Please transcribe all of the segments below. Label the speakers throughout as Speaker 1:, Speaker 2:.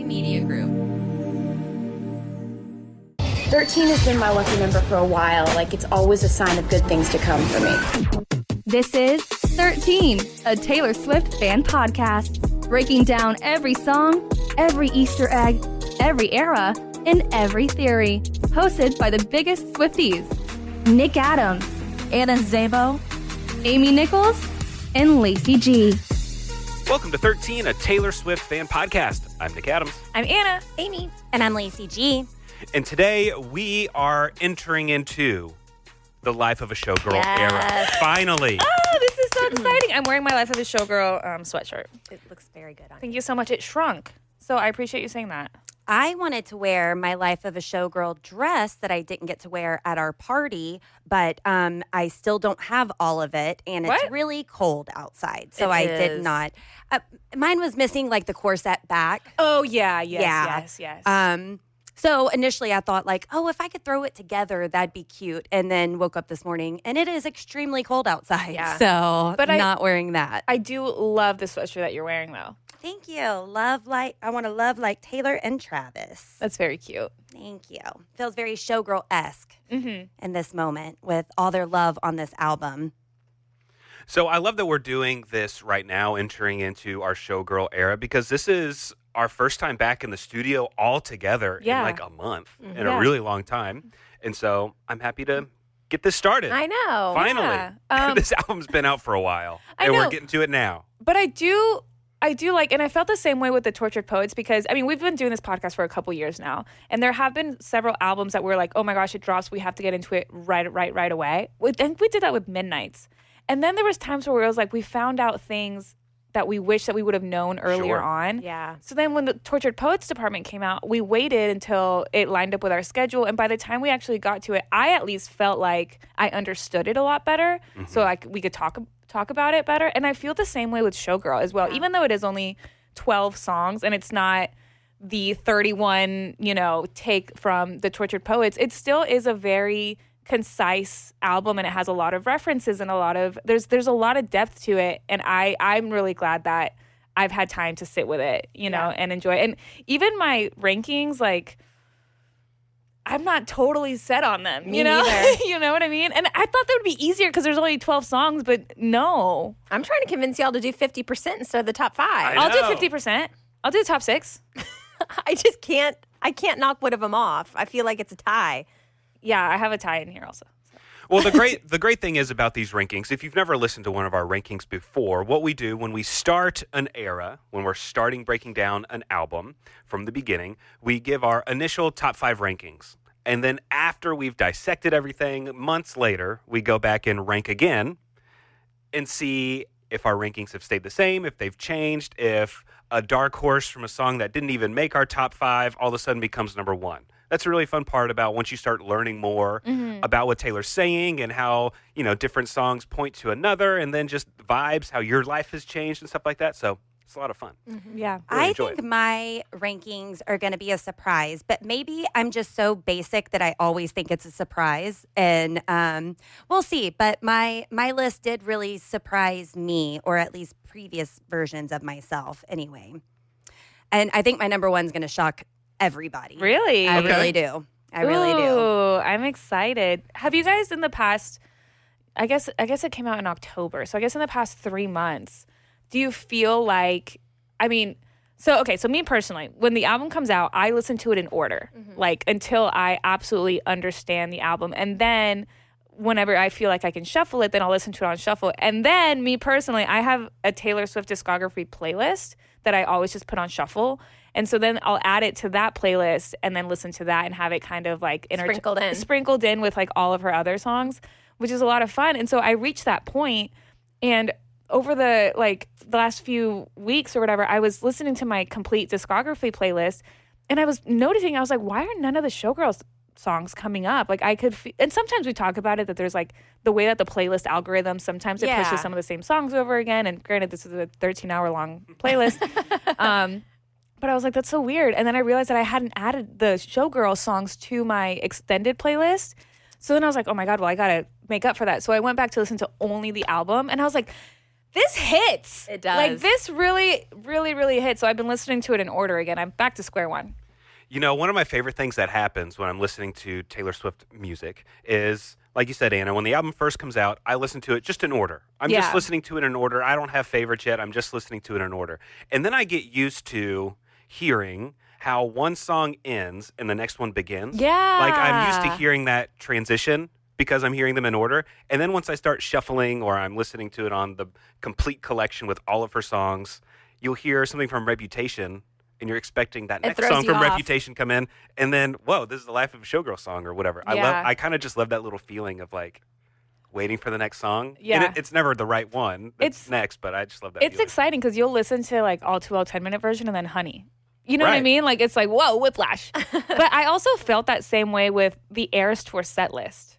Speaker 1: Media Group.
Speaker 2: 13 has been my lucky number for a while. Like, it's always a sign of good things to come for me.
Speaker 3: This is 13, a Taylor Swift fan podcast, breaking down every song, every Easter egg, every era, and every theory. Hosted by the biggest Swifties, Nick Adams, Anna Szabo, Amy Nichols, and Lacey G.
Speaker 4: Welcome to 13, a Taylor Swift fan podcast. I'm Nick Adams.
Speaker 5: I'm Anna. Amy.
Speaker 6: And I'm Lacey G.
Speaker 4: And today we are entering into the Life of a Showgirl era. Finally.
Speaker 5: Oh, this is so exciting. I'm wearing my Life of a Showgirl sweatshirt.
Speaker 6: It looks very good on you.
Speaker 5: Thank you so much. It shrunk. So I appreciate you saying that.
Speaker 6: I wanted to wear my Life of a Showgirl dress that I didn't get to wear at our party, but I still don't have all of it, and it's really cold outside, so I did not. Mine was missing, like, the corset back.
Speaker 5: Oh, yes.
Speaker 6: So initially I thought, like, oh, if I could throw it together, that'd be cute, and then woke up this morning, and it is extremely cold outside, so but not wearing that.
Speaker 5: I do love the sweatshirt that you're wearing, though.
Speaker 6: Thank you. I want to love like Taylor and Travis.
Speaker 5: That's very cute.
Speaker 6: Thank you. Feels very Showgirl-esque in this moment with all their love on this album.
Speaker 4: So I love that we're doing this right now, entering into our Showgirl era, because this is our first time back in the studio all together in like a month, in a really long time. And so I'm happy to get this started.
Speaker 5: I know.
Speaker 4: Finally.
Speaker 5: Yeah.
Speaker 4: This album's been out for a while, and we're getting to it now.
Speaker 5: But I do like, and I felt the same way with the Tortured Poets, because, I mean, we've been doing this podcast for a couple years now, and there have been several albums that we're like, oh my gosh, it drops, we have to get into it right away. And we did that with Midnights. And then there was times where it was like, we found out things that we wish that we would have known earlier on.
Speaker 6: Yeah.
Speaker 5: So then when the Tortured Poets department came out, we waited until it lined up with our schedule, and by the time we actually got to it, I at least felt like I understood it a lot better, so like we could talk about it better. And I feel the same way with Showgirl as well. Yeah. Even though it is only 12 songs and it's not the 31, take from the Tortured Poets, it still is a very concise album, and it has a lot of references and there's a lot of depth to it. And I'm really glad that I've had time to sit with it, and enjoy it. And even my rankings, like, I'm not totally set on them,
Speaker 6: Me neither.
Speaker 5: You know what I mean? And I thought that would be easier because there's only 12 songs, but no.
Speaker 1: I'm trying to convince y'all to do 50% instead of the top 5.
Speaker 5: I'll do 50%. I'll do the top 6.
Speaker 1: I just can't knock one of them off. I feel like it's a tie.
Speaker 5: Yeah, I have a tie in here also.
Speaker 4: Well, the great thing is about these rankings, if you've never listened to one of our rankings before, what we do when we start an era, when we're starting breaking down an album from the beginning, we give our initial top 5 rankings. And then after we've dissected everything, months later, we go back and rank again and see if our rankings have stayed the same, if they've changed, if a dark horse from a song that didn't even make our top 5 all of a sudden becomes number 1. That's a really fun part about once you start learning more about what Taylor's saying and how, different songs point to another, and then just vibes, how your life has changed and stuff like that. So it's a lot of fun.
Speaker 5: Yeah.
Speaker 4: Really
Speaker 6: I think my rankings are going to be a surprise, but maybe I'm just so basic that I always think it's a surprise, and we'll see. But my list did really surprise me, or at least previous versions of myself anyway. And I think my number 1 is going to shock everybody.
Speaker 5: Really?
Speaker 6: I really do. I really do.
Speaker 5: I'm excited. Have you guys in the past, I guess it came out in October, so I guess in the past 3 months, do you feel like, so me personally, when the album comes out, I listen to it in order, like until I absolutely understand the album. And then whenever I feel like I can shuffle it, then I'll listen to it on shuffle. And then me personally, I have a Taylor Swift discography playlist that I always just put on shuffle. And so then I'll add it to that playlist and then listen to that and have it kind of like sprinkled in with like all of her other songs, which is a lot of fun. And so I reached that point, and over the last few weeks or whatever, I was listening to my complete discography playlist, and I was noticing, I was like, why are none of the Showgirl songs coming up? Like, I could, and sometimes we talk about it, that there's like the way that the playlist algorithm, sometimes it pushes some of the same songs over again. And granted, this is a 13-hour long playlist. But I was like, that's so weird. And then I realized that I hadn't added the Showgirl songs to my extended playlist. So then I was like, oh my God, well, I got to make up for that. So I went back to listen to only the album. And I was like, this hits.
Speaker 1: It does.
Speaker 5: Like this really, really, really hits. So I've been listening to it in order again. I'm back to square one.
Speaker 4: You know, one of my favorite things that happens when I'm listening to Taylor Swift music is, like you said, Anna, when the album first comes out, I listen to it just in order. I'm just listening to it in order. I don't have favorites yet. I'm just listening to it in order. And then I get used to hearing how one song ends and the next one begins.
Speaker 5: Yeah.
Speaker 4: Like I'm used to hearing that transition because I'm hearing them in order. And then once I start shuffling or I'm listening to it on the complete collection with all of her songs, you'll hear something from Reputation and you're expecting that next
Speaker 1: throws
Speaker 4: song
Speaker 1: you
Speaker 4: from
Speaker 1: off.
Speaker 4: Reputation come in, and then, whoa, this is the Life of a Showgirl song or whatever.
Speaker 5: Yeah.
Speaker 4: I kind of just love that little feeling of like waiting for the next song.
Speaker 5: Yeah.
Speaker 4: And it's never the right one that's next, but I just love that
Speaker 5: It's
Speaker 4: feeling.
Speaker 5: exciting because you'll listen to like all too well 10-minute version and then Honey. You know what I
Speaker 4: Right.
Speaker 5: mean? Like it's like, whoa, whiplash. But I also felt that same way with the Eras Tour set list.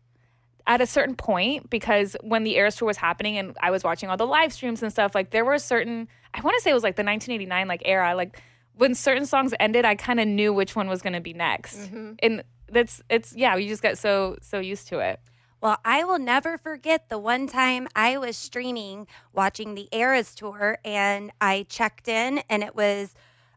Speaker 5: At a certain point, because when the Eras Tour was happening and I was watching all the live streams and stuff, like there were certain, I want to say it was like the 1989 like era, like when certain songs ended, I kind of knew which one was going to be next. And you just get so used to it.
Speaker 6: Well, I will never forget the one time I was streaming watching the Eras Tour and I checked in and it was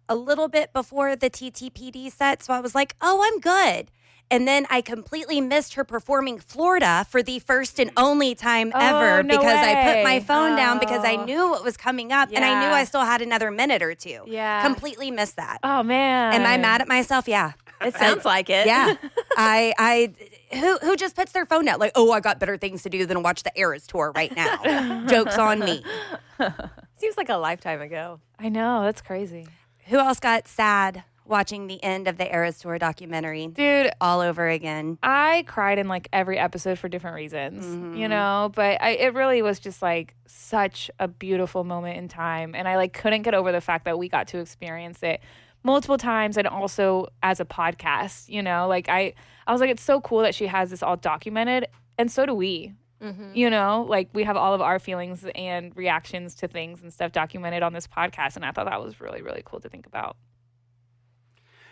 Speaker 6: a little bit before the TTPD set. So I was like, oh, I'm good. And then I completely missed her performing Florida for the first and only time ever
Speaker 5: no
Speaker 6: because I put my
Speaker 5: way.
Speaker 6: phone down because I knew what was coming up and I knew
Speaker 5: Yeah.
Speaker 6: I still had another minute or two.
Speaker 5: Yeah.
Speaker 6: Completely missed that.
Speaker 5: Oh, man.
Speaker 6: Am I mad at myself? Yeah.
Speaker 1: It sounds like it.
Speaker 6: Yeah. Who just puts their phone down? Like, oh, I got better things to do than watch the Eras Tour right now. Joke's on me.
Speaker 1: Seems like a lifetime ago.
Speaker 5: I know. That's crazy.
Speaker 6: Who else got sad watching the end of the Eras Tour documentary?
Speaker 5: Dude,
Speaker 6: All over again.
Speaker 5: I cried in like every episode for different reasons, you know, but it really was just like such a beautiful moment in time. And I like couldn't get over the fact that we got to experience it multiple times and also as a podcast, you know, like I was like, it's so cool that she has this all documented. And so do we, you know, like we have all of our feelings and reactions to things and stuff documented on this podcast. And I thought that was really, really cool to think about.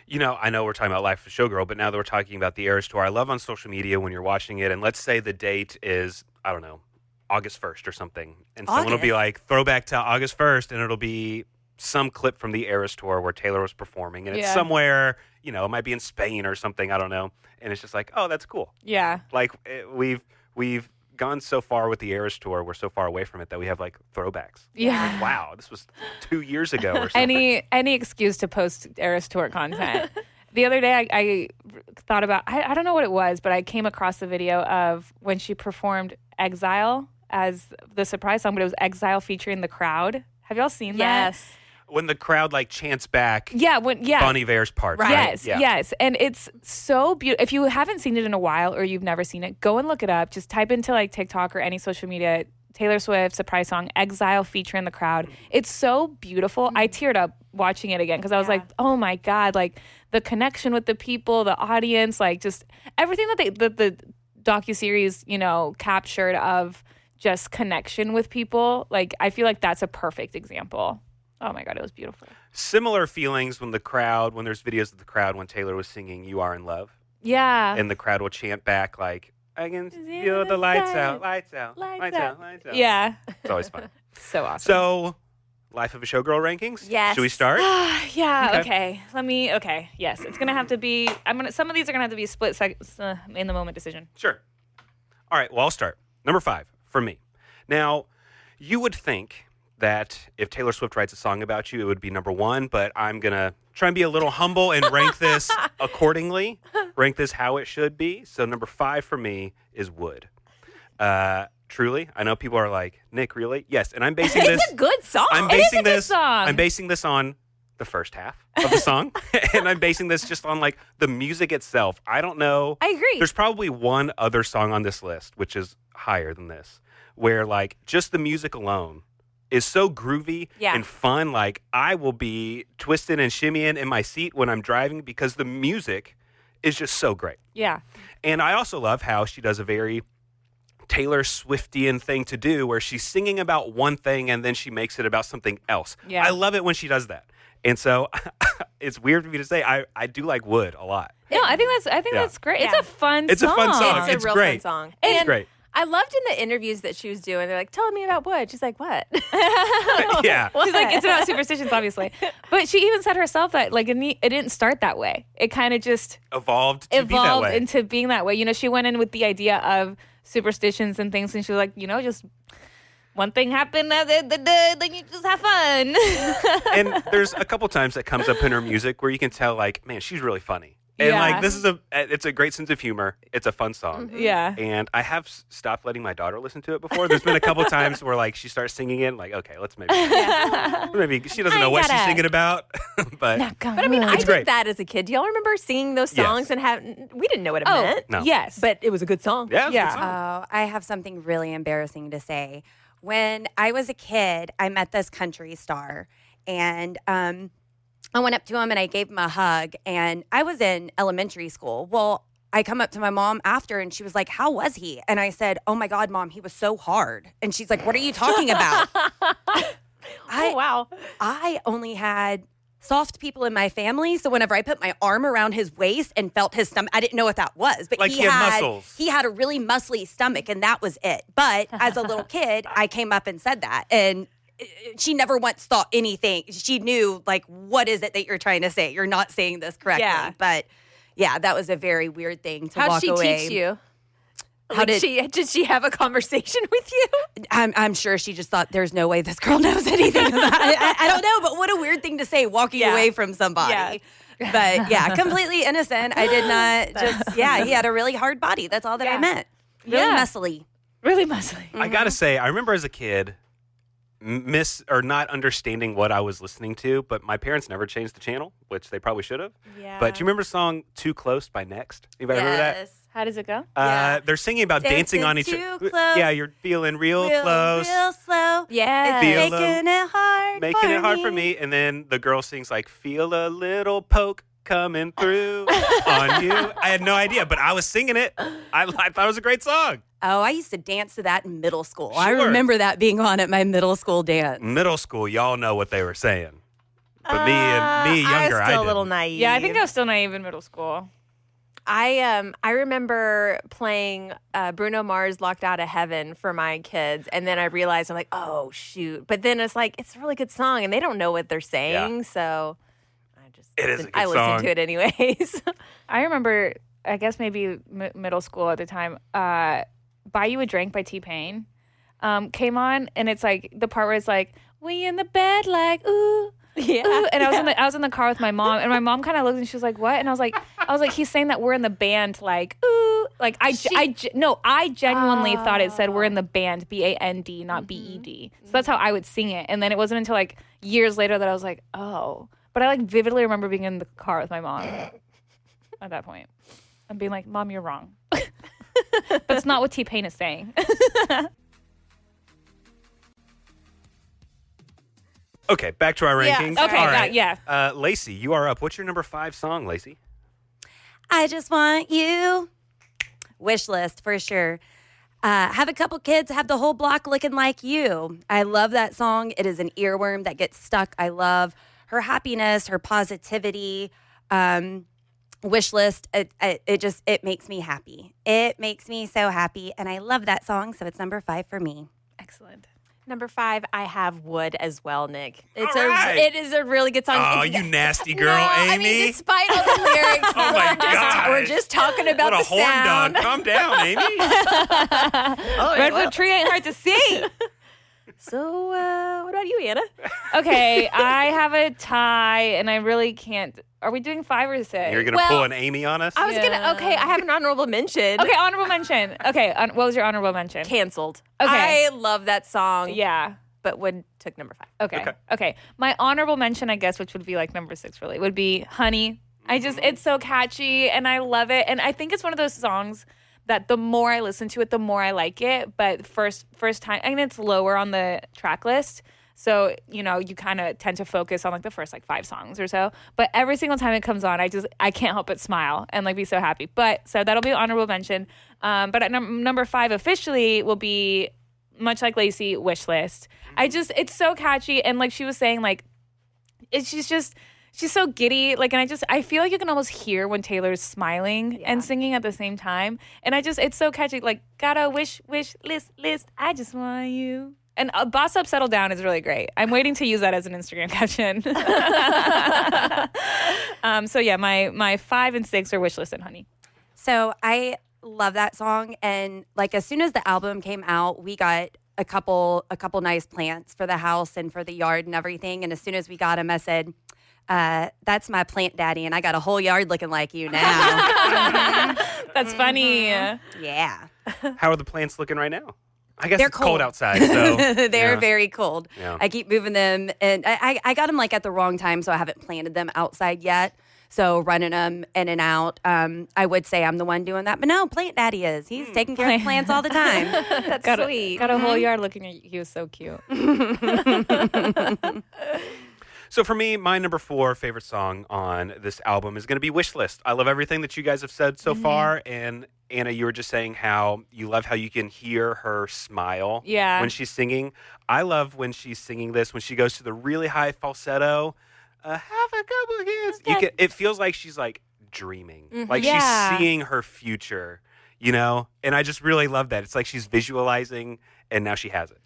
Speaker 4: You know, I know we're talking about Life of a Showgirl, but now that we're talking about the Eras Tour, I love on social media when you're watching it, and let's say the date is, I don't know, August 1st or something, and someone will be like, throwback to August 1st, and it'll be some clip from the Eras Tour where Taylor was performing, and it's somewhere, you know, it might be in Spain or something, I don't know, and it's just like, oh, that's cool.
Speaker 5: Yeah.
Speaker 4: Like, we've gone so far with the Eras Tour, we're so far away from it that we have like throwbacks.
Speaker 5: Yeah.
Speaker 4: Like, wow, this was 2 years ago or something.
Speaker 5: Any excuse to post Eras Tour content. The other day I thought about, I don't know what it was, but I came across the video of when she performed Exile as the surprise song, but it was Exile featuring The Crowd. Have y'all seen that?
Speaker 1: Yes.
Speaker 4: When the crowd like chants back
Speaker 5: Yeah.
Speaker 4: Bon Iver's part, right?
Speaker 5: Yes. And it's so beautiful. If you haven't seen it in a while or you've never seen it, go and look it up. Just type into like TikTok or any social media, Taylor Swift surprise song, Exile featuring The Crowd. It's so beautiful. I teared up watching it again because I was like, oh my God, like the connection with the people, the audience, like just everything that the docuseries, you know, captured of just connection with people. Like I feel like that's a perfect example. Oh my God, it was beautiful.
Speaker 4: Similar feelings when there's videos of the crowd when Taylor was singing You Are in Love.
Speaker 5: Yeah.
Speaker 4: And the crowd will chant back like, I can feel the lights out, lights out, lights out, lights out.
Speaker 5: Yeah.
Speaker 4: It's always fun.
Speaker 5: So awesome.
Speaker 4: So, Life of a Showgirl rankings?
Speaker 1: Yes.
Speaker 4: Should we start?
Speaker 5: Yeah, okay. Yes, it's going to have to be, some of these are going to have to be split in the moment decision.
Speaker 4: Sure. All right, well, I'll start. Number 5 for me. Now, you would think that if Taylor Swift writes a song about you, it would be number 1, but I'm going to try and be a little humble and rank this accordingly, rank this how it should be. So number 5 for me is Wood. Truly, I know people are like, Nick, really? Yes, and I'm basing this.
Speaker 1: It's a good song.
Speaker 4: I'm
Speaker 5: It is
Speaker 4: basing
Speaker 5: a good
Speaker 4: this.
Speaker 5: song.
Speaker 4: I'm basing this on the first half of the song, and I'm basing this just on like the music itself. I don't know.
Speaker 1: I agree.
Speaker 4: There's probably one other song on this list which is higher than this, where like just the music alone is so groovy and fun. Like I will be twisting and shimmying in my seat when I'm driving because the music is just so great.
Speaker 5: Yeah.
Speaker 4: And I also love how she does a very Taylor Swiftian thing to do where she's singing about one thing and then she makes it about something else.
Speaker 5: Yeah.
Speaker 4: I love it when she does that. And so it's weird for me to say I do like Wood a lot.
Speaker 5: No, I think that's great.
Speaker 1: Yeah.
Speaker 5: It's a fun song.
Speaker 4: It's a fun song.
Speaker 1: It's a real
Speaker 4: great.
Speaker 1: fun song.
Speaker 4: It's
Speaker 5: And
Speaker 4: great.
Speaker 1: I loved in the interviews that she was doing. They're like, "Tell me about wood." She's like, "What?"
Speaker 4: Yeah.
Speaker 5: She's like, it's about superstitions, obviously. But she even said herself that like it didn't start that way. It kind of just
Speaker 4: Evolved to be that way.
Speaker 5: into being that way. You know, she went in with the idea of superstitions and things, and she was like, you know, just one thing happened, then you just have fun.
Speaker 4: And there's a couple times that comes up in her music where you can tell, like, man, she's really funny. And
Speaker 5: Yeah.
Speaker 4: like it's a great sense of humor. It's a fun song.
Speaker 5: Yeah.
Speaker 4: And I have stopped letting my daughter listen to it before. There's been a couple times where like she starts singing it, and like, okay, let's maybe she doesn't know what she's singing about, but
Speaker 1: But I mean, I
Speaker 4: It's
Speaker 1: did
Speaker 4: great.
Speaker 1: that as a kid. Do y'all remember singing those songs and we didn't know what it meant?
Speaker 4: No.
Speaker 5: Yes.
Speaker 1: But it was a good song.
Speaker 4: yeah, it's a
Speaker 5: Yeah.
Speaker 4: good song.
Speaker 6: Oh, I have something really embarrassing to say. When I was a kid, I met this country star, and I went up to him and I gave him a hug, and I was in elementary school. Well, I come up to my mom after, and she was like, "How was he?" And I said, "Oh my God, Mom, he was so hard." And she's like, "What are you talking about?"
Speaker 1: Oh, wow.
Speaker 6: I only had soft people in my family, so whenever I put my arm around his waist and felt his stomach, I didn't know what that was. But
Speaker 4: Like he had muscles.
Speaker 6: He had a really muscly stomach, and that was it. But as a little kid, I came up and said that, and she never once thought anything. She knew, like, what is it that you're trying to say? You're not saying this correctly.
Speaker 1: Yeah.
Speaker 6: But yeah, that was a very weird thing to
Speaker 1: How'd
Speaker 6: walk
Speaker 1: she
Speaker 6: away.
Speaker 1: teach you?
Speaker 6: How
Speaker 1: Like, did she have a conversation with you?
Speaker 6: I'm sure she just thought there's no way this girl knows anything about it. I don't know, but what a weird thing to say walking
Speaker 1: Yeah.
Speaker 6: away from somebody.
Speaker 1: Yeah.
Speaker 6: But yeah, completely innocent. I did not just, he had a really hard body. That's all that I meant. Really
Speaker 5: Yeah.
Speaker 6: muscly.
Speaker 5: Really muscly.
Speaker 4: I gotta say, I remember as a kid, not understanding what I was listening to, but my parents never changed the channel, which they probably should have.
Speaker 1: Yeah.
Speaker 4: But do you remember the song "Too Close" by Next? Anybody remember that?
Speaker 5: How does it go?
Speaker 6: Yeah.
Speaker 4: They're singing about dancing on each
Speaker 6: Too
Speaker 4: other.
Speaker 6: close.
Speaker 4: Yeah, you're feeling real close,
Speaker 6: Real slow.
Speaker 1: Yeah.
Speaker 6: It's
Speaker 4: Feel
Speaker 6: making it hard
Speaker 4: making it hard for me. And then the girl sings like, "Feel a little poke coming through on you." I had no idea, but I was singing it. I thought it was a great song.
Speaker 6: Oh, I used to dance to that in middle school. I
Speaker 4: Sure.
Speaker 6: remember that being on at my middle school dance.
Speaker 4: Middle school, y'all know what they were saying, but me younger,
Speaker 1: I was still a little
Speaker 4: didn't.
Speaker 1: naive.
Speaker 5: Yeah, I think I was still naive in middle school.
Speaker 1: I remember playing Bruno Mars "Locked Out of Heaven" for my kids, and then I realized I'm like, oh shoot! But then it's like it's a really good song, and they don't know what they're saying, so
Speaker 4: It is a good
Speaker 1: I listened
Speaker 4: song.
Speaker 1: to it anyways.
Speaker 5: I remember, I guess maybe middle school at the time, "Buy You a Drink" by T-Pain came on, and it's like the part where it's like, "We in the bed like ooh."
Speaker 1: Yeah.
Speaker 5: Ooh, and I was in the car with my mom, and my mom kind of looked and she was like, "What?" And I was like, he's saying that we're in the band, like ooh, like I genuinely thought it said we're in the band, BAND, not BED. So that's how I would sing it. And then it wasn't until like years later that I was like, oh. But I like vividly remember being in the car with my mom at that point and being like, "Mom, you're wrong." That's not what T-Pain is saying.
Speaker 4: Okay, back to our
Speaker 1: Yeah,
Speaker 4: rankings.
Speaker 1: okay,
Speaker 4: All right.
Speaker 5: yeah.
Speaker 4: Lacey, you are up. What's your number 5 song, Lacey?
Speaker 6: I just want you. Wish list for sure. Have a couple kids, have the whole block looking like you. I love that song. It is an earworm that gets stuck. I love her happiness, her positivity. Wish list. It makes me happy. It makes me so happy, and I love that song. So it's number 5 for me.
Speaker 5: Excellent.
Speaker 1: Number 5, I have "Wood" as well, Nick. It's
Speaker 4: All right.
Speaker 1: it is a really good song.
Speaker 4: Oh, you nasty girl,
Speaker 1: no,
Speaker 4: Amy.
Speaker 1: I mean, despite all the lyrics,
Speaker 4: Oh my gosh.
Speaker 1: we're just talking about
Speaker 4: what a
Speaker 1: the
Speaker 4: horn
Speaker 1: sound.
Speaker 4: dog. Calm down, Amy.
Speaker 5: Redwood tree ain't hard to see.
Speaker 1: So, what about you, Anna?
Speaker 5: Okay, I have a tie, and I really can't. Are we doing 5 or 6?
Speaker 4: You're going to
Speaker 1: Well,
Speaker 4: pull an Amy on us?
Speaker 1: I was gonna. Okay, I have an honorable mention.
Speaker 5: Okay, honorable mention. Okay, what was your honorable mention?
Speaker 1: Canceled.
Speaker 5: Okay.
Speaker 1: I love that song.
Speaker 5: Yeah.
Speaker 1: but Wood took number 5.
Speaker 5: Okay. My honorable mention, I guess, which would be like number 6 really, would be "Honey." It's so catchy and I love it. And I think it's one of those songs that the more I listen to it, the more I like it. But first time, I mean, it's lower on the track list. So, you kind of tend to focus on like the first like 5 songs or so. But every single time it comes on, I can't help but smile and like be so happy. But so that'll be an honorable mention. But at number 5 officially will be, much like Lacey, "Wish List." It's so catchy. And like she was saying, like, she's she's so giddy. Like, and I feel like you can almost hear when Taylor's smiling and singing at the same time. And it's so catchy. Like, got a wish list. I just want you. And Boss Up, Settle Down is really great. I'm waiting to use that as an Instagram caption. So yeah, my 5 and 6 are Wish List and Honey.
Speaker 6: So I love that song. And like, as soon as the album came out, we got a couple nice plants for the house and for the yard and everything. And as soon as we got them, I said, that's my plant daddy, and I got a whole yard looking like you now.
Speaker 5: That's funny.
Speaker 6: Yeah.
Speaker 4: How are the plants looking right now? I guess
Speaker 6: They're
Speaker 4: it's cold
Speaker 6: cold.
Speaker 4: outside. So
Speaker 6: They're very cold.
Speaker 4: Yeah.
Speaker 6: I keep moving them, and I got them like at the wrong time, so I haven't planted them outside yet. So running them in and out. I would say I'm the one doing that, but no, Plant Daddy is. He's taking care of plants all the time.
Speaker 1: That's
Speaker 5: Got
Speaker 1: sweet.
Speaker 5: a whole yard looking at you. He was so cute.
Speaker 4: So for me, my number 4 favorite song on this album is going to be Wish List. I love everything that you guys have said so far. And Anna, you were just saying how you love how you can hear her smile when she's singing. I love when she's singing this, when she goes to the really high falsetto. Have a couple kids. It feels like she's like dreaming, like she's seeing her future, you know? And I just really love that. It's like she's visualizing and now she has it.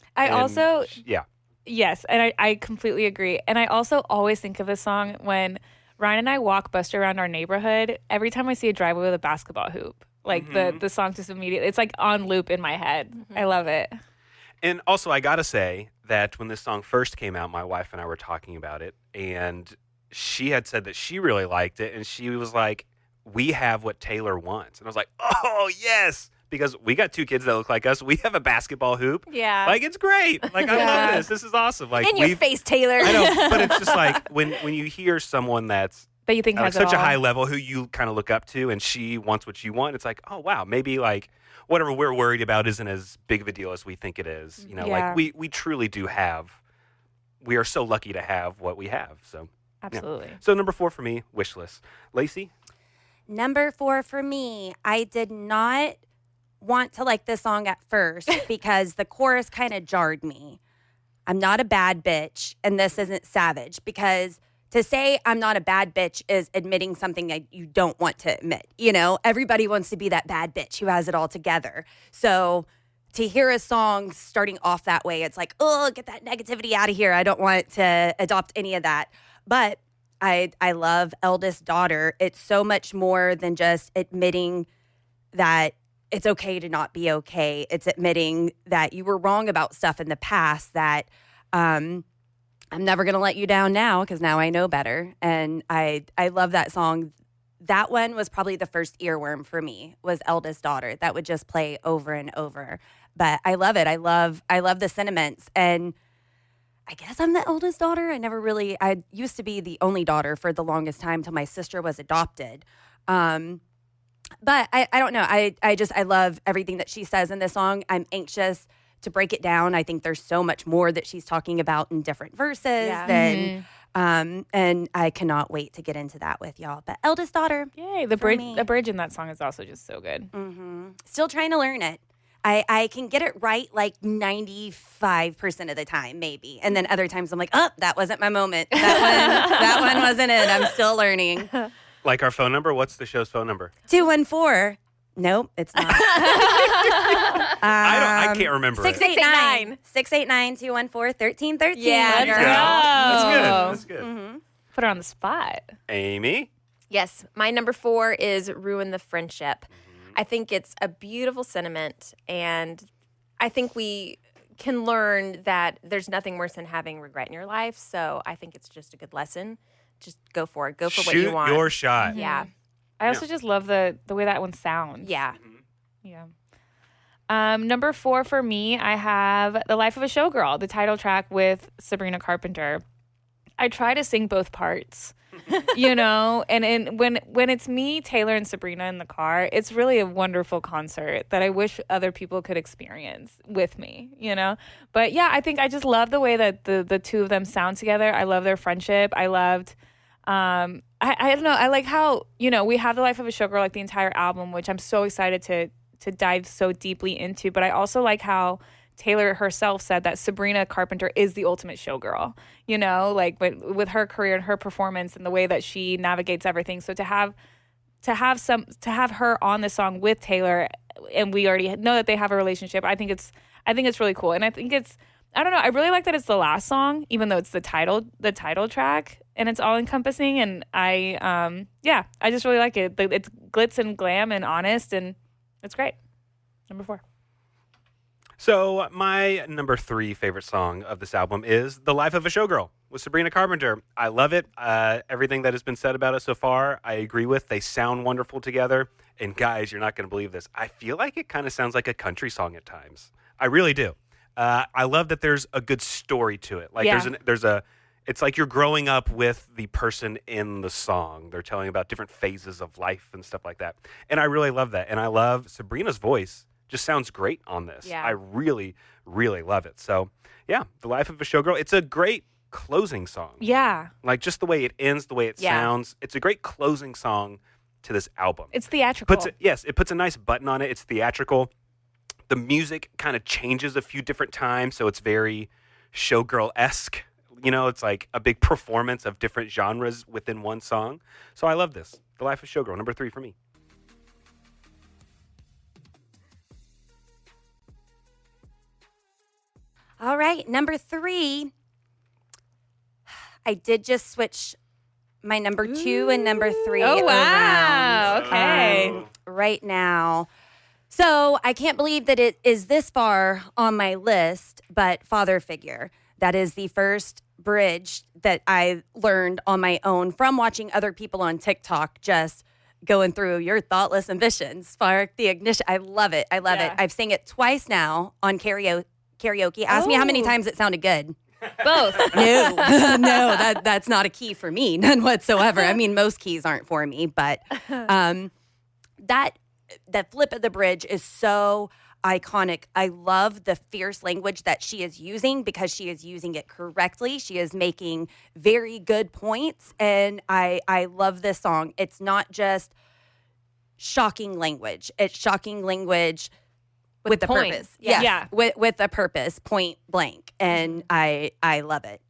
Speaker 5: Yes, and I completely agree. And I also always think of this song when Ryan and I walk Buster around our neighborhood. Every time I see a driveway with a basketball hoop, like the song just immediately, it's like on loop in my head. I love it.
Speaker 4: And also, I got to say that when this song first came out, my wife and I were talking about it, and she had said that she really liked it, and she was like, we have what Taylor wants. And I was like, oh, yes. Because we got 2 kids that look like us. We have a basketball hoop.
Speaker 1: Yeah.
Speaker 4: Like, it's great. Like, I love this. This is awesome. Like,
Speaker 1: In your face, Taylor.
Speaker 4: I know, but it's just like when you hear someone that's
Speaker 5: That you think
Speaker 4: at
Speaker 5: has
Speaker 4: such
Speaker 5: it
Speaker 4: a
Speaker 5: all.
Speaker 4: high level who you kind of look up to, and she wants what you want, it's like, oh, wow, maybe like whatever we're worried about isn't as big of a deal as we think it is. You know,
Speaker 5: Yeah.
Speaker 4: like we truly do have, we are so lucky to have what we have. So,
Speaker 5: Absolutely.
Speaker 4: So number 4 for me, Wish List. Lacey?
Speaker 6: Number 4 for me, I did not want to like this song at first because the chorus kind of jarred me. I'm not a bad bitch, and this isn't savage, because to say I'm not a bad bitch is admitting something that you don't want to admit. You know, everybody wants to be that bad bitch who has it all together. So to hear a song starting off that way, it's like, oh, get that negativity out of here. I don't want to adopt any of that. But I love Eldest Daughter. It's so much more than just admitting that it's okay to not be okay. It's admitting that you were wrong about stuff in the past, that I'm never going to let you down now because now I know better. And I love that song. That one was probably the first earworm for me, was Eldest Daughter. That would just play over and over. But I love it. I love the sentiments. And I guess I'm the eldest daughter. I used to be the only daughter for the longest time till my sister was adopted. But I don't know. I love everything that she says in this song. I'm anxious to break it down. I think there's so much more that she's talking about in different verses. And I cannot wait to get into that with y'all. But Eldest Daughter.
Speaker 5: Yay. The bridge in that song is also just so good.
Speaker 6: Still trying to learn it. I can get it right like 95% of the time, maybe. And then other times I'm like, oh, that wasn't my moment. That one wasn't it. I'm still learning.
Speaker 4: Like our phone number? What's the show's phone number?
Speaker 6: 214. Nope, it's not.
Speaker 4: I can't remember it.
Speaker 6: 689-214-1313.
Speaker 1: Yeah,
Speaker 6: girl.
Speaker 4: That's good.
Speaker 5: Put her on the spot.
Speaker 4: Amy?
Speaker 1: Yes, my number 4 is Ruin the Friendship. I think it's a beautiful sentiment, and I think we can learn that there's nothing worse than having regret in your life. So I think it's just a good lesson. Just go for it. Go for what you want.
Speaker 4: Shoot your shot.
Speaker 1: Yeah.
Speaker 5: I also just love the way that one sounds.
Speaker 1: Yeah.
Speaker 5: Yeah. Number 4 for me, I have The Life of a Showgirl, the title track with Sabrina Carpenter. I try to sing both parts, you know, and when it's me, Taylor, and Sabrina in the car, it's really a wonderful concert that I wish other people could experience with me, you know. But yeah, I think I just love the way that the two of them sound together. I love their friendship. I loved, I don't know, I like how, you know, we have The Life of a Showgirl, like the entire album, which I'm so excited to dive so deeply into. But I also like how Taylor herself said that Sabrina Carpenter is the ultimate showgirl, like with her career and her performance and the way that she navigates everything. So to have her on the song with Taylor, and we already know that they have a relationship, I think it's really cool. And I think I don't know, I really like that it's the last song, even though it's the title track, and it's all encompassing. And I just really like it. It's glitz and glam and honest, and it's great. Number 4.
Speaker 4: So my number 3 favorite song of this album is The Life of a Showgirl with Sabrina Carpenter. I love it. Everything that has been said about it so far, I agree with. They sound wonderful together. And guys, you're not going to believe this. I feel like it kind of sounds like a country song at times. I really do. I love that there's a good story to it. Like it's like you're growing up with the person in the song. They're telling about different phases of life and stuff like that. And I really love that. And I love Sabrina's voice. Just sounds great on this.
Speaker 1: Yeah.
Speaker 4: I really, really love it. So, yeah, The Life of a Showgirl. It's a great closing song.
Speaker 5: Yeah.
Speaker 4: Like, just the way it ends, the way it sounds. It's a great closing song to this album.
Speaker 5: It's theatrical.
Speaker 4: It puts a nice button on it. It's theatrical. The music kind of changes a few different times, so it's very Showgirl-esque. It's like a big performance of different genres within one song. So I love this. The Life of Showgirl, number 3 for me.
Speaker 6: All right, number 3. I did just switch my number 2 and number 3
Speaker 5: wow.
Speaker 6: around.
Speaker 5: Okay.
Speaker 6: Right now. So I can't believe that it is this far on my list, but Father Figure. That is the first bridge that I learned on my own from watching other people on TikTok just going through your thoughtless ambitions. Spark the ignition. I love it. I love it. I've sang it twice now on karaoke. Ask me how many times it sounded good.
Speaker 5: Both.
Speaker 6: No, that's not a key for me, none whatsoever. I mean, most keys aren't for me, but that flip of the bridge is so iconic. I love the fierce language that she is using because she is using it correctly. She is making very good points, and I love this song. It's not just shocking language. It's shocking language with a purpose. Yes,
Speaker 5: Yeah.
Speaker 6: With a purpose, point blank. And I love it.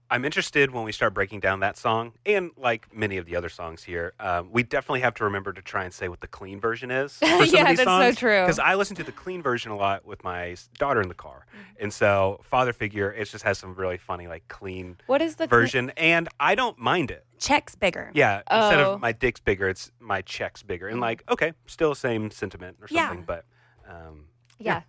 Speaker 4: I'm interested when we start breaking down that song, and like many of the other songs here, we definitely have to remember to try and say what the clean version is for some of these
Speaker 5: that's
Speaker 4: songs.
Speaker 5: so true.
Speaker 4: Because I listen to the clean version a lot with my daughter in the car. And so Father Figure, it just has some really funny, like, clean
Speaker 5: What is the
Speaker 4: version, and I don't mind it.
Speaker 6: Check's bigger.
Speaker 4: Yeah, instead
Speaker 5: Oh.
Speaker 4: of my dick's bigger, it's my check's bigger. And like, okay, still the same sentiment or something, but...
Speaker 5: Yeah.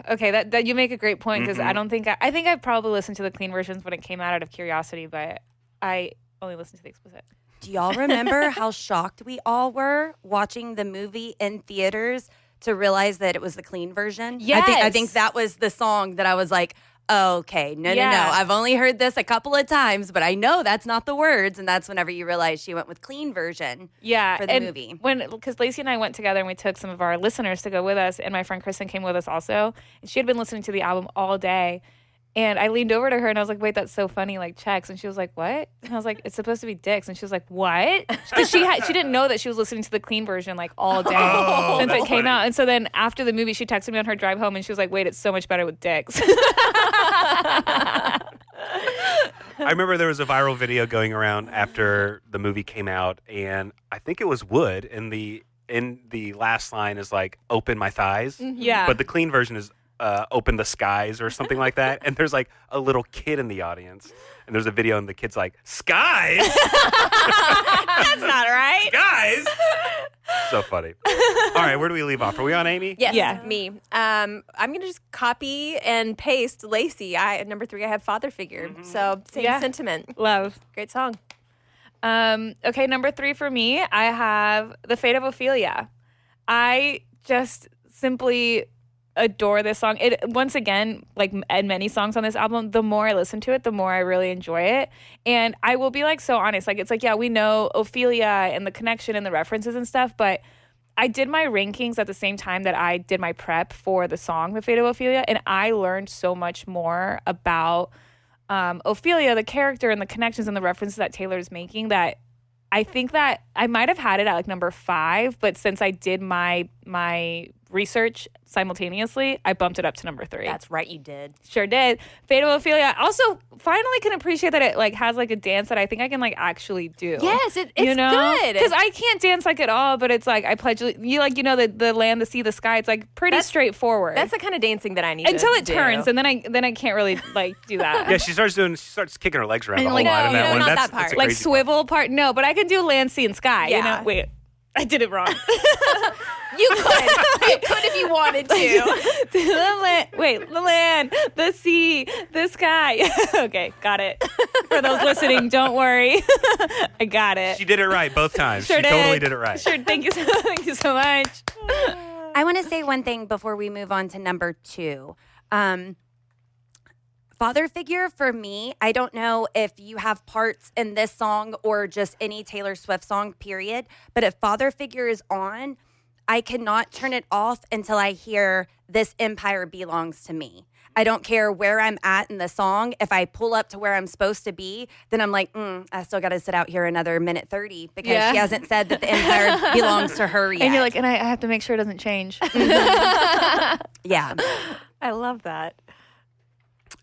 Speaker 5: Okay. That you make a great point because I don't think I think I probably listened to the clean versions when it came out of curiosity, but I only listened to the explicit.
Speaker 6: Do y'all remember how shocked we all were watching the movie in theaters to realize that it was the clean version?
Speaker 5: Yes.
Speaker 6: I think that was the song that I was like, okay, no.
Speaker 5: Yeah.
Speaker 6: I've only heard this a couple of times, but I know that's not the words. And that's whenever you realize she went with clean version for the movie.
Speaker 5: Because Lacey and I went together and we took some of our listeners to go with us, and my friend Kristen came with us also. And she had been listening to the album all day. And I leaned over to her and I was like, wait, that's so funny, like checks. And she was like, what? And I was like, it's supposed to be dicks. And she was like, what? Because she didn't know that she was listening to the clean version like all day since it came out. And so then after the movie, she texted me on her drive home and she was like, wait, it's so much better with dicks.
Speaker 4: I remember there was a viral video going around after the movie came out, and I think it was Wood, and the last line is like, open my thighs.
Speaker 5: Yeah.
Speaker 4: But the clean version is open the skies or something like that. And there's like a little kid in the audience, and there's a video and the kid's like, skies?
Speaker 1: That's not right.
Speaker 4: Skies? So funny. All right, where do we leave off? Are we on Amy?
Speaker 1: Yes,
Speaker 5: Yeah.
Speaker 1: me. I'm going to just copy and paste Lacey. At number 3, I have Father Figure. So same sentiment.
Speaker 5: Love.
Speaker 1: Great song.
Speaker 5: Okay, number 3 for me, I have The Fate of Ophelia. I just simply adore this song. It once again, like and many songs on this album, the more I listen to it, the more I really enjoy it. And I will be like so honest, like it's like, yeah, we know Ophelia and the connection and the references and stuff, but I did my rankings at the same time that I did my prep for the song The Fate of Ophelia, and I learned so much more about Ophelia, the character, and the connections and the references that Taylor's making, that I think that I might have had it at like number 5, but since I did my research simultaneously, I bumped it up to number 3.
Speaker 1: That's right, you did.
Speaker 5: Sure did. Fatal Ophelia. Also, finally can appreciate that it like has like a dance that I think I can like actually do.
Speaker 1: Yes, it's good.
Speaker 5: Because I can't dance like at all, but it's like I pledge you like the land, the sea, the sky. It's like pretty straightforward.
Speaker 1: That's the kind of dancing that I need
Speaker 5: until
Speaker 1: to
Speaker 5: it
Speaker 1: do.
Speaker 5: turns, and then I can't really like do that.
Speaker 4: Yeah, she starts kicking her legs around
Speaker 5: And
Speaker 4: a whole
Speaker 5: like,
Speaker 4: lot in
Speaker 1: no,
Speaker 4: that one.
Speaker 1: not
Speaker 4: That's
Speaker 1: that part.
Speaker 4: a
Speaker 5: like
Speaker 4: crazy
Speaker 5: swivel part. No, but I can do land, sea, and sky. You
Speaker 1: Yeah.
Speaker 5: know? Wait, I did it wrong.
Speaker 1: You could if you wanted to.
Speaker 5: The land, the sea, the sky. Okay, got it. For those listening, don't worry. I got it.
Speaker 4: She did it right both times.
Speaker 5: Sure
Speaker 4: she totally did it right.
Speaker 5: Sure, thank you so much.
Speaker 6: I want to say one thing before we move on to number 2. Father figure for me, I don't know if you have parts in this song or just any Taylor Swift song, period. But if Father figure is on, I cannot turn it off until I hear This Empire Belongs to Me. I don't care where I'm at in the song. If I pull up to where I'm supposed to be, then I'm like, I still got to sit out here another minute 30 because she hasn't said that the empire belongs to her yet.
Speaker 5: And you're like, and I have to make sure it doesn't change.
Speaker 6: Yeah.
Speaker 5: I love that.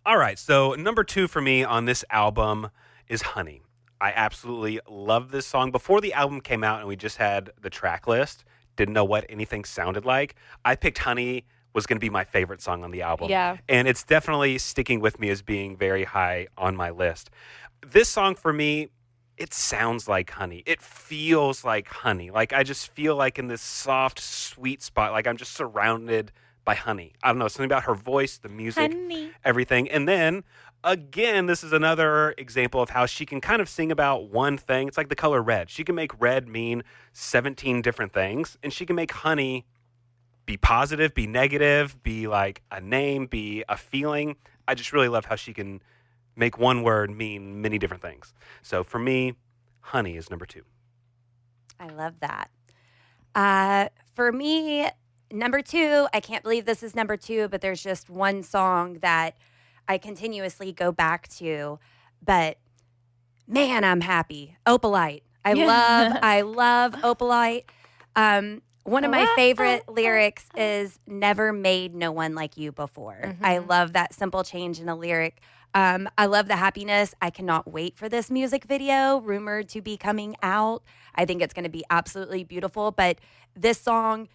Speaker 4: All right, so number 2 for me on this album is Honey. I absolutely love this song. Before the album came out and we just had the track list, didn't know what anything sounded like, I picked Honey was going to be my favorite song on the album.
Speaker 5: Yeah.
Speaker 4: And it's definitely sticking with me as being very high on my list. This song for me, it sounds like honey. It feels like honey. Like I just feel like in this soft, sweet spot, like I'm just surrounded by honey. I don't know, something about her voice, the music, everything. And then, again, this is another example of how she can kind of sing about one thing. It's like the color red. She can make red mean 17 different things, and she can make honey be positive, be negative, be like a name, be a feeling. I just really love how she can make one word mean many different things. So for me, honey is number 2.
Speaker 6: I love that. For me, number 2, I can't believe this is number 2, but there's just one song that I continuously go back to. But man, I'm happy. Opalite. I love Opalite. One of my favorite lyrics is never made no one like you before. Mm-hmm. I love that simple change in a lyric. I love the happiness. I cannot wait for this music video, rumored to be coming out. I think it's going to be absolutely beautiful. But this song,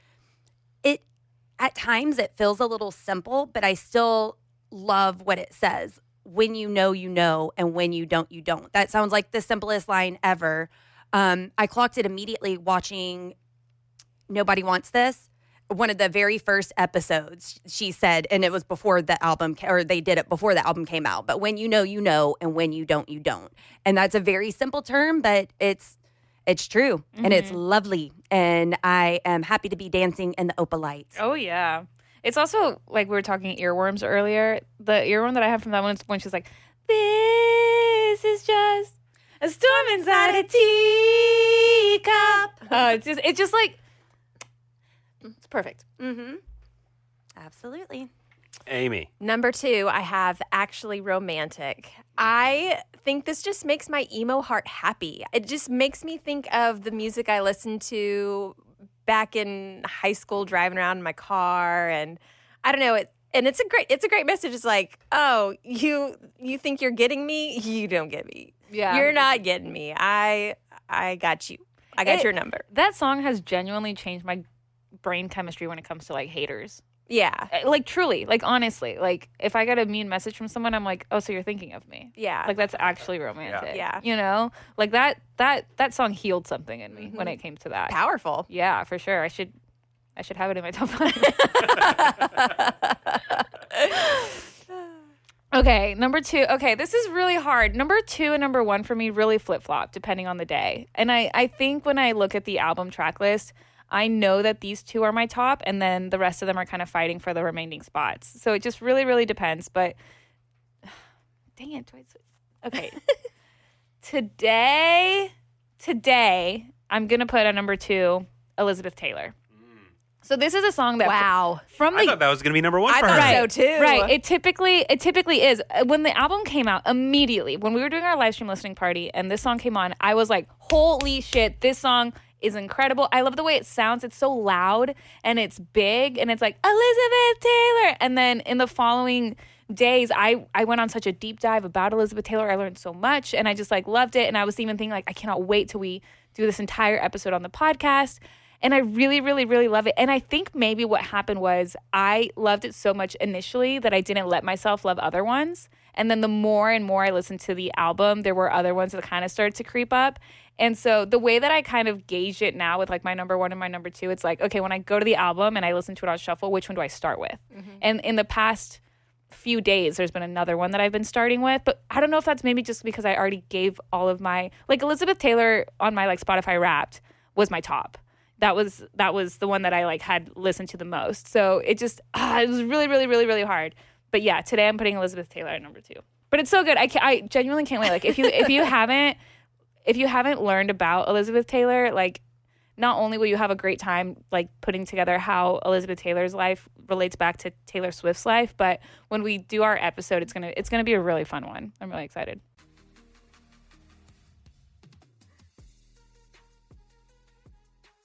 Speaker 6: at times it feels a little simple, but I still love what it says. When you know, and when you don't, you don't. That sounds like the simplest line ever. I clocked it immediately watching Nobody Wants This. One of the very first episodes, she said, and it was before the album, or they did it before the album came out. But when you know, and when you don't, you don't. And that's a very simple term, but it's true, and it's lovely. And I am happy to be dancing in the Opalite.
Speaker 5: Oh, yeah. It's also, like we were talking earworms earlier. The earworm that I have from that one is when she's like, this is just a storm inside a teacup. It's just like, it's perfect.
Speaker 6: Mm-hmm. Absolutely.
Speaker 4: Amy.
Speaker 1: Number 2, I have Actually Romantic. I think this just makes my emo heart happy. It just makes me think of the music I listened to back in high school, driving around in my car, and I don't know. It's a great message. It's like, oh, you think you're getting me? You don't get me.
Speaker 5: Yeah,
Speaker 1: you're not getting me. I got you. I got your number.
Speaker 5: That song has genuinely changed my brain chemistry when it comes to like haters.
Speaker 1: Yeah.
Speaker 5: Like truly, like honestly, like if I got a mean message from someone, I'm like, oh, so you're thinking of me.
Speaker 1: Yeah.
Speaker 5: Like that's actually romantic.
Speaker 1: Yeah.
Speaker 5: You know? Like that song healed something in me when it came to that.
Speaker 1: Powerful.
Speaker 5: Yeah, for sure. I should have it in my top 5. Okay, number 2. Okay, this is really hard. Number 2 and number 1 for me really flip-flop depending on the day. And I think when I look at the album track list, I know that these 2 are my top, and then the rest of them are kind of fighting for the remaining spots. So it just really, really depends. But dang it, okay. Today, I'm gonna put at number 2 Elizabeth Taylor. So this is a song that from the
Speaker 4: I thought that was going to be number one for her.
Speaker 1: thought so too.
Speaker 5: Right. It typically is. When the album came out, immediately when we were doing our live stream listening party and this song came on, I was like, holy shit, this song is incredible. I love the way it sounds. It's so loud and it's big and it's like Elizabeth Taylor. And then in the following days, I went on such a deep dive about Elizabeth Taylor. I learned so much and I just like loved it. And I was even thinking like, I cannot wait till we do this entire episode on the podcast. And I really, really, really love it. And I think maybe what happened was I loved it so much initially that I didn't let myself love other ones. And then the more and more I listened to the album, there were other ones that kind of started to creep up. And so the way that I kind of gauge it now with like my number one and my number two, it's like, okay, when I go to the album and I listen to it on shuffle, which one do I start with? Mm-hmm. And in the past few days, there's been another one that I've been starting with. But I don't know if that's maybe just because I already gave all of my, like Elizabeth Taylor on my like Spotify Wrapped was my top. That was the one that I like had listened to the most. So it just it was really, really, really, really hard. But yeah, today I'm putting Elizabeth Taylor at number two. But it's so good. I genuinely can't wait. Like if you haven't learned about Elizabeth Taylor, like not only will you have a great time like putting together how Elizabeth Taylor's life relates back to Taylor Swift's life, but when we do our episode, it's gonna be a really fun one. I'm really excited.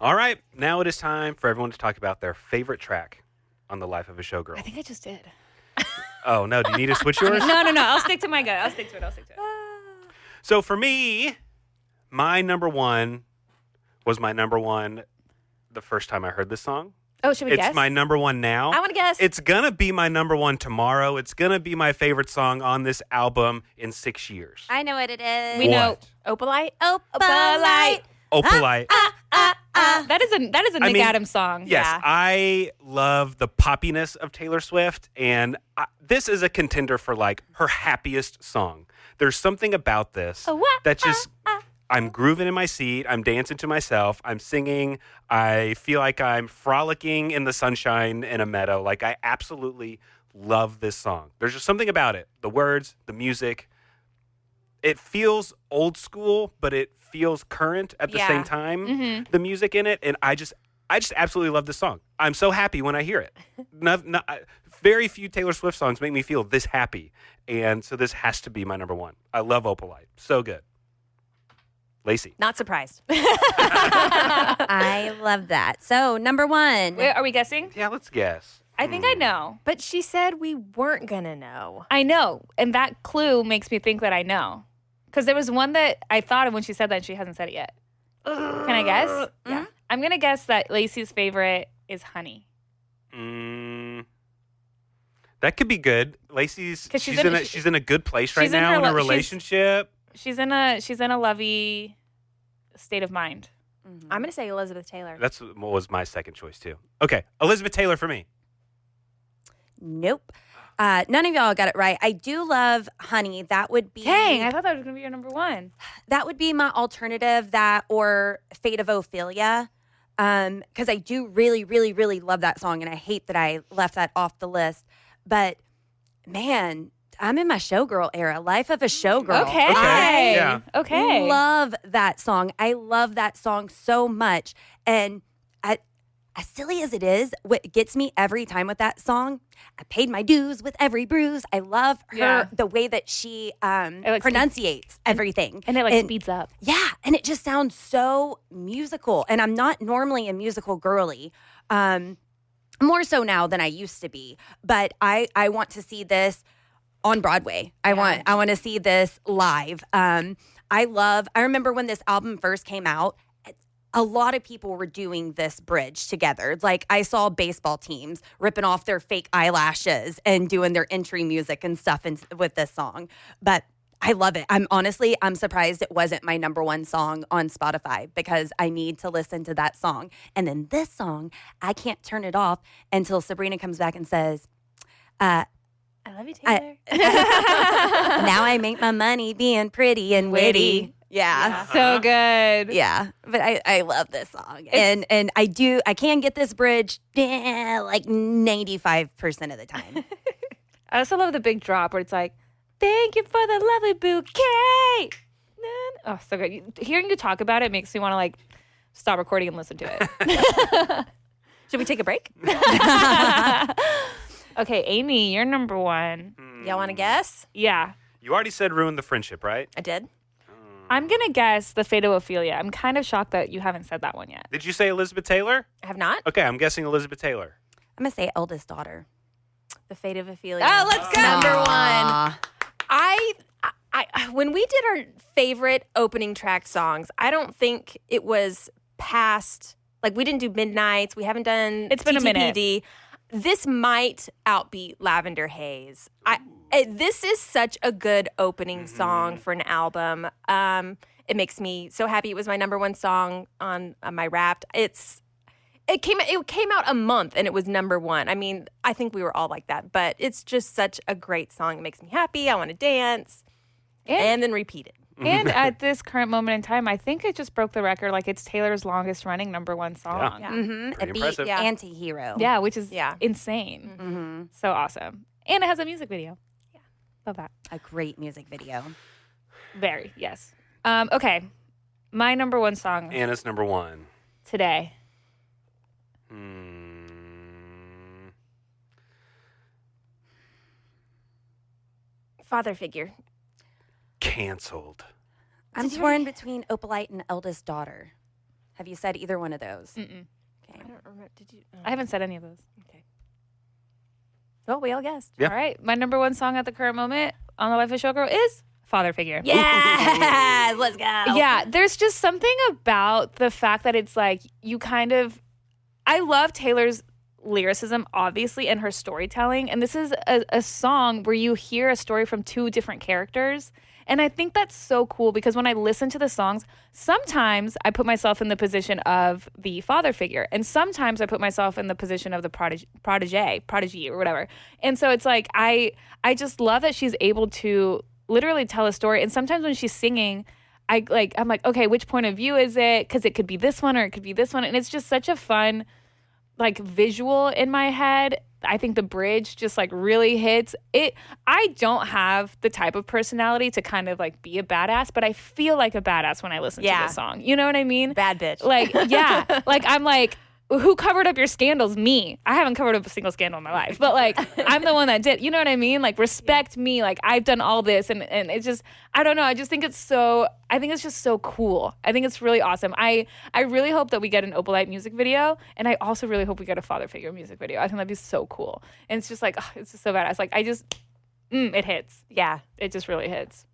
Speaker 4: All right, now it is time for everyone to talk about their favorite track on the life of a showgirl.
Speaker 5: I think I just did.
Speaker 4: Oh, no, do you need to switch yours?
Speaker 5: No. I'll stick to my gut. I'll stick to it.
Speaker 4: So for me, my number one was my number one the first time I heard this song.
Speaker 5: Oh, should we guess?
Speaker 4: It's my number one now.
Speaker 1: I want to guess.
Speaker 4: It's going to be my number one tomorrow. It's going to be my favorite song on this album in 6 years.
Speaker 6: I know what it is.
Speaker 5: We know
Speaker 1: Opalite.
Speaker 6: Opalite.
Speaker 4: Opalite.
Speaker 5: That is a Nick Adams song.
Speaker 4: Yes,
Speaker 1: Yeah.
Speaker 4: I love the poppiness of Taylor Swift, and this is a contender for like her happiest song. There's something about this that just I'm grooving in my seat, I'm dancing to myself, I'm singing, I feel like I'm frolicking in the sunshine in a meadow. Like I absolutely love this song. There's just something about it. The words, the music. It feels old school, but it feels current at the same time. Mm-hmm. The music in it, and I just absolutely love this song. I'm so happy when I hear it. Very few Taylor Swift songs make me feel this happy, and so this has to be my number one. I love Opalite. So good. Lacey.
Speaker 1: Not surprised.
Speaker 6: I love that. So, number one.
Speaker 5: Wait, are we guessing?
Speaker 4: Yeah, let's guess.
Speaker 5: I think I know.
Speaker 1: But she said we weren't going to know.
Speaker 5: I know. And that clue makes me think that I know. Because there was one that I thought of when she said that and she hasn't said it yet. Can I guess? Yeah. I'm going to guess that Lacey's favorite is Honey.
Speaker 4: That could be good. Lacey's she's in a good place right now in a relationship.
Speaker 5: She's in a lovey state of mind.
Speaker 1: Mm-hmm. I'm going to say Elizabeth Taylor.
Speaker 4: That's what was my second choice too. Okay, Elizabeth Taylor for me.
Speaker 6: Nope. None of y'all got it right. I do love Honey. That would be...
Speaker 5: Dang, I thought that was going to be your number one.
Speaker 6: That would be my alternative, that or Fate of Ophelia. Because I do really, really, really love that song, and I hate that I left that off the list. But, man, I'm in my showgirl era. Life of a showgirl.
Speaker 5: Okay.
Speaker 4: Yeah.
Speaker 5: Okay.
Speaker 6: Love that song. I love that song so much. And as silly as it is, what gets me every time with that song, I paid my dues with every bruise. I love her, the way that she pronunciates everything.
Speaker 5: And it speeds up.
Speaker 6: Yeah, and it just sounds so musical. And I'm not normally a musical girly, more so now than I used to be. But I want to see this on Broadway. I want to see this live. I remember when this album first came out, a lot of people were doing this bridge together. Like I saw baseball teams ripping off their fake eyelashes and doing their entry music and stuff with this song. But I love it. I'm surprised it wasn't my number one song on Spotify because I need to listen to that song. And then this song, I can't turn it off until Sabrina comes back and says,
Speaker 5: I love you, Taylor.
Speaker 6: Now I make my money being pretty and witty. Yeah.
Speaker 5: So good.
Speaker 6: Yeah. But I love this song. And I can get this bridge like 95% of the time.
Speaker 5: I also love the big drop where it's like, thank you for the lovely bouquet. Oh, so good. Hearing you talk about it makes me want to like stop recording and listen to it.
Speaker 1: Should we take a break?
Speaker 5: Okay, Amy, you're number one.
Speaker 1: Y'all want to guess?
Speaker 5: Yeah.
Speaker 4: You already said ruin the friendship, right?
Speaker 1: I did.
Speaker 5: I'm going to guess the Fate of Ophelia. I'm kind of shocked that you haven't said that one yet.
Speaker 4: Did you say Elizabeth Taylor?
Speaker 1: I have not.
Speaker 4: Okay, I'm guessing Elizabeth Taylor.
Speaker 6: I'm going to say eldest daughter.
Speaker 1: The Fate of Ophelia.
Speaker 5: Oh, let's go.
Speaker 1: Number one. I when we did our favorite opening track songs, I don't think it was past, like we didn't do Midnights. We haven't done
Speaker 5: It's been a minute.
Speaker 1: TTPD. This might outbeat Lavender Haze. This is such a good opening song for an album. It makes me so happy. It was my number one song on my Wrapped. It came out a month and it was number one. I mean, I think we were all like that, but it's just such a great song. It makes me happy. I want to dance and then repeat it.
Speaker 5: And at this current moment in time, I think it just broke the record. Like, it's Taylor's longest running number one song.
Speaker 1: Yeah.
Speaker 6: It beat
Speaker 4: impressive.
Speaker 6: Anti-Hero.
Speaker 5: Yeah, which is
Speaker 1: Yeah.
Speaker 5: insane. So awesome. And it has a music video. Yeah. Love that.
Speaker 6: A great music video.
Speaker 5: Very, yes. Okay. My number one song
Speaker 4: Anna's number one.
Speaker 5: today.
Speaker 1: Father figure.
Speaker 4: Canceled.
Speaker 6: I'm torn between Opalite and eldest daughter. Have you said either one of those?
Speaker 5: Mm-mm.
Speaker 1: I don't remember. Did you?
Speaker 5: I haven't said any of those.
Speaker 1: Okay. Well, we all guessed.
Speaker 4: Yeah.
Speaker 5: All right. My number one song at the current moment on the Life of Showgirl is Father Figure.
Speaker 1: Yes, let's go.
Speaker 5: Yeah, there's just something about the fact that it's like you kind of. I love Taylor's lyricism, obviously, and her storytelling. And this is a song where you hear a story from two different characters. And I think that's so cool because when I listen to the songs, sometimes I put myself in the position of the father figure, and sometimes I put myself in the position of the protege or whatever. And so it's like I just love that she's able to literally tell a story. And sometimes when she's singing, I'm like, okay, which point of view is it? Because it could be this one or it could be this one, and it's just such a fun like visual in my head. I think the bridge just like really hits it. I don't have the type of personality to kind of like be a badass, but I feel like a badass when I listen to this song. You know what I mean?
Speaker 1: Bad bitch.
Speaker 5: Like, yeah. Like, I'm like, who covered up your scandals? Me. I haven't covered up a single scandal in my life, but like, I'm the one that did. You know what I mean? Like, respect me. Like, I've done all this, and it's just, I don't know. I just think it's just so cool. I think it's really awesome. I really hope that we get an Opalite music video, and I also really hope we get a Father Figure music video. I think that'd be so cool. And it's just like, it's just so badass. Like, it hits.
Speaker 1: Yeah.
Speaker 5: It just really hits.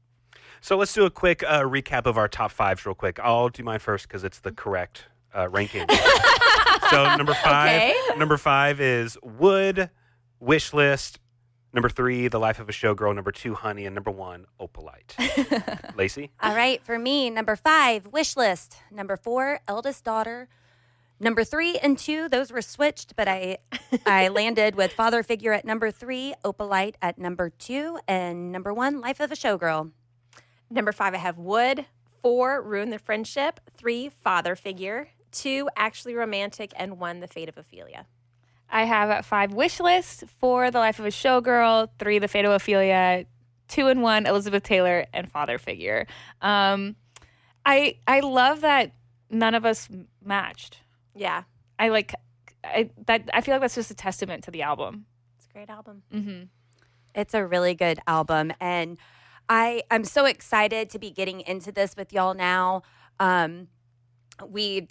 Speaker 4: So let's do a quick recap of our top fives real quick. I'll do mine first because it's the correct ranking. So number five is Wood, Wish List. Number 3, The Life of a Showgirl. Number 2, Honey. And number 1, Opalite. Lacey?
Speaker 6: All right, for me, number 5, Wish List. Number 4, Eldest Daughter. Number 3 and 2, those were switched, but I landed with Father Figure at number 3, Opalite at number 2, and number 1, Life of a Showgirl.
Speaker 1: Number 5, I have Wood. 4, Ruin the Friendship. 3, Father Figure. 2, Actually Romantic. And 1, The Fate of Ophelia.
Speaker 5: I have at 5, Wish List. 4, The Life of a Showgirl. 3, The Fate of Ophelia. 2 and 1, Elizabeth Taylor and Father Figure. I love that none of us matched.
Speaker 1: Yeah.
Speaker 5: I feel like that's just a testament to the album.
Speaker 1: It's a great album.
Speaker 5: Mm-hmm.
Speaker 6: It's a really good album, and I'm so excited to be getting into this with y'all now. We've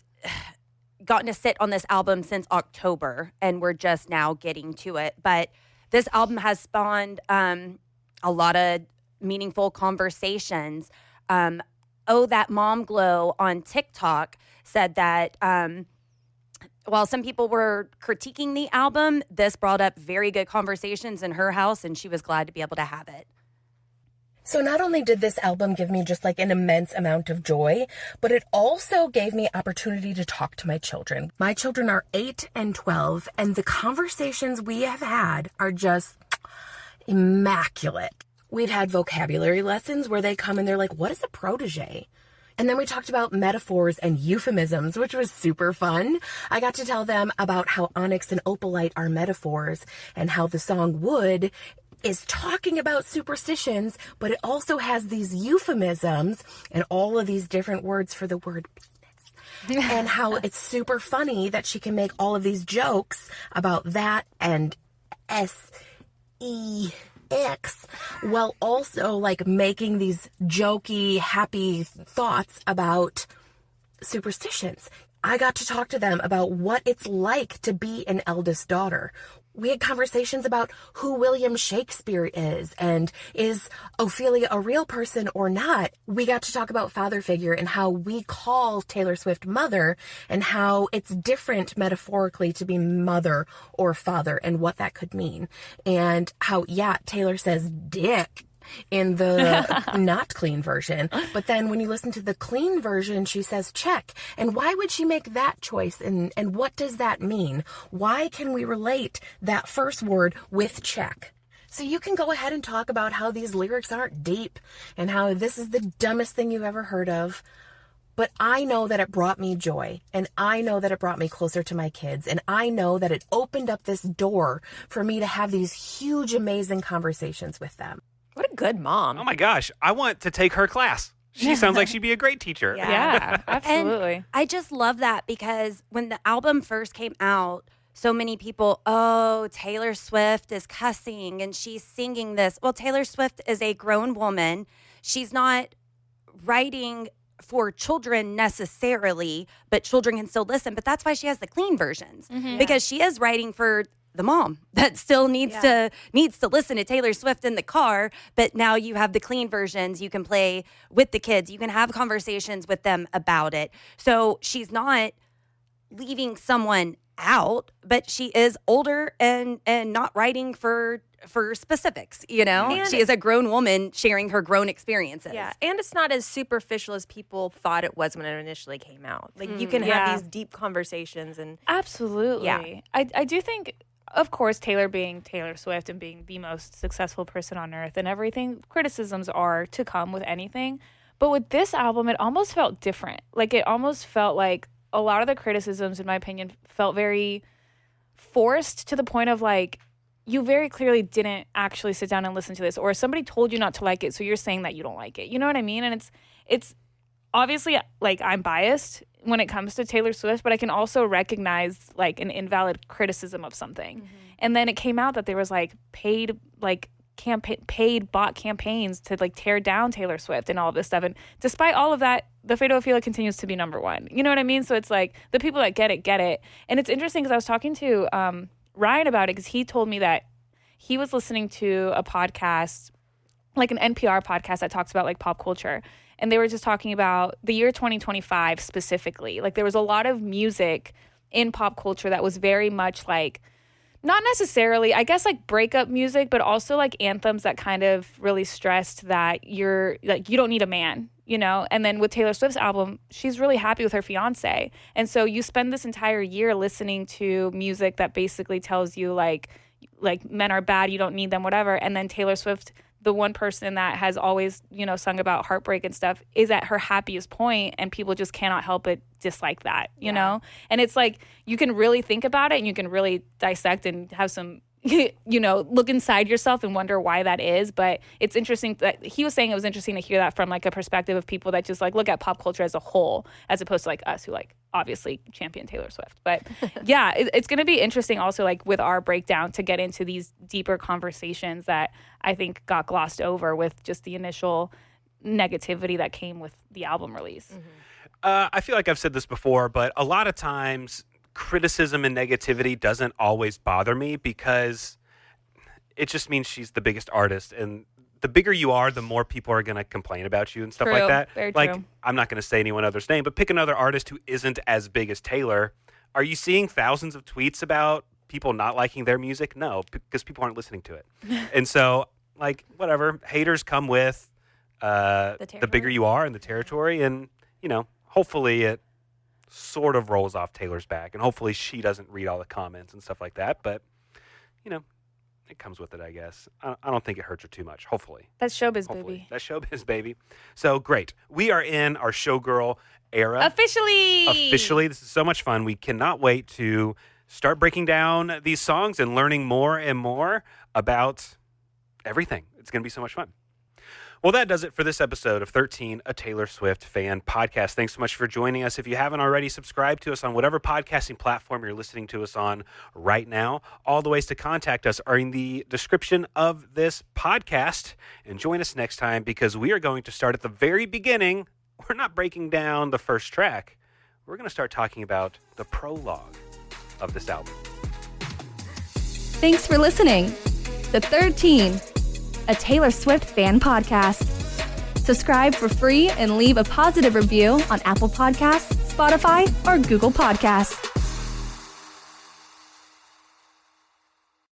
Speaker 6: gotten to sit on this album since October, and we're just now getting to it. But this album has spawned a lot of meaningful conversations. That Mom Glow on TikTok said that while some people were critiquing the album, this brought up very good conversations in her house, and she was glad to be able to have it.
Speaker 7: So not only did this album give me just like an immense amount of joy, but it also gave me opportunity to talk to my children. My children are 8 and 12, and the conversations we have had are just immaculate. We've had vocabulary lessons where they come and they're like, what is a protege? And then we talked about metaphors and euphemisms, which was super fun. I got to tell them about how onyx and opalite are metaphors and how the song Wood is talking about superstitions, but it also has these euphemisms and all of these different words for the word penis. and how it's super funny that she can make all of these jokes about that and sex, while also like making these jokey, happy thoughts about superstitions. I got to talk to them about what it's like to be an eldest daughter. We had conversations about who William Shakespeare is and is Ophelia a real person or not. We got to talk about father figure and how we call Taylor Swift mother and how it's different metaphorically to be mother or father and what that could mean. And how, yeah, Taylor says dick in the not clean version. But then when you listen to the clean version, she says check. And why would she make that choice? And what does that mean? Why can we relate that first word with check? So you can go ahead and talk about how these lyrics aren't deep and how this is the dumbest thing you've ever heard of. But I know that it brought me joy, and I know that it brought me closer to my kids, and I know that it opened up this door for me to have these huge, amazing conversations with them.
Speaker 1: What a good mom.
Speaker 4: Oh my gosh, I want to take her class. She sounds like she'd be a great teacher.
Speaker 5: Yeah, absolutely.
Speaker 6: And I just love that because when the album first came out, so many people, oh, Taylor Swift is cussing and she's singing this. Well, Taylor Swift is a grown woman. She's not writing for children necessarily, but children can still listen. But that's why she has the clean versions, because she is writing for the mom that still needs to listen to Taylor Swift in the car, but now you have the clean versions. You can play with the kids. You can have conversations with them about it. So she's not leaving someone out, but she is older and not writing for specifics, you know?
Speaker 1: And
Speaker 6: she is a grown woman sharing her grown experiences.
Speaker 1: Yeah, and it's not as superficial as people thought it was when it initially came out. Like, you can have these deep conversations and...
Speaker 5: Absolutely.
Speaker 1: Yeah.
Speaker 5: I do think, of course, Taylor being Taylor Swift and being the most successful person on earth and everything, criticisms are to come with anything. But with this album, it almost felt different. Like, it almost felt like a lot of the criticisms, in my opinion, felt very forced to the point of, like, you very clearly didn't actually sit down and listen to this, or somebody told you not to like it, so you're saying that you don't like it. You know what I mean? And it's obviously, like, I'm biased when it comes to Taylor Swift, but I can also recognize, like, an invalid criticism of something. And then it came out that there was, like, paid bot campaigns to, like, tear down Taylor Swift and all of this stuff. And despite all of that, the Fate of Ophelia continues to be number one. You know what I mean? So it's like the people that get it. And it's interesting because I was talking to Ryan about it, because he told me that he was listening to a podcast, like an NPR podcast that talks about, like, pop culture. And they were just talking about the year 2025 specifically. Like, there was a lot of music in pop culture that was very much like, not necessarily, I guess, like, breakup music, but also, like, anthems that kind of really stressed that you're, like, you don't need a man, you know? And then with Taylor Swift's album, she's really happy with her fiance. And so you spend this entire year listening to music that basically tells you, like men are bad, you don't need them, whatever. And then Taylor Swift, the one person that has always, you know, sung about heartbreak and stuff, is at her happiest point, and people just cannot help but dislike that, you know? And it's like, you can really think about it and you can really dissect and have some, you know, look inside yourself and wonder why that is. But it's interesting that he was saying it was interesting to hear that from, like, a perspective of people that just, like, look at pop culture as a whole, as opposed to, like, us who, like, obviously champion Taylor Swift. But yeah, it's going to be interesting also, like, with our breakdown, to get into these deeper conversations that I think got glossed over with just the initial negativity that came with the album release.
Speaker 4: I feel like I've said this before, but a lot of times criticism and negativity doesn't always bother me, because it just means she's the biggest artist, and the bigger you are, the more people are going to complain about you and stuff like that.
Speaker 5: Very
Speaker 4: like,
Speaker 5: true.
Speaker 4: I'm not going to say anyone other's name, but pick another artist who isn't as big as Taylor. Are you seeing thousands of tweets about people not liking their music? No, because people aren't listening to it. And so, like, whatever, haters come with the bigger you are in the territory, and, you know, hopefully it sort of rolls off Taylor's back, and hopefully she doesn't read all the comments and stuff like that. But, you know, it comes with it, I guess. I don't think it hurts her too much, hopefully.
Speaker 5: That's showbiz,
Speaker 4: Hopefully.
Speaker 5: baby.
Speaker 4: That's showbiz, baby. So, great. We are in our Showgirl era.
Speaker 5: Officially.
Speaker 4: This is so much fun. We cannot wait to start breaking down these songs and learning more and more about everything. It's going to be so much fun. Well, that does it for this episode of 13, a Taylor Swift fan podcast. Thanks so much for joining us. If you haven't already, subscribe to us on whatever podcasting platform you're listening to us on right now. All the ways to contact us are in the description of this podcast. And join us next time because we are going to start at the very beginning. We're not breaking down the first track. We're going to start talking about the prologue of this album.
Speaker 3: Thanks for listening. The 13, a Taylor Swift fan podcast. Subscribe for free and leave a positive review on Apple Podcasts, Spotify, or Google Podcasts.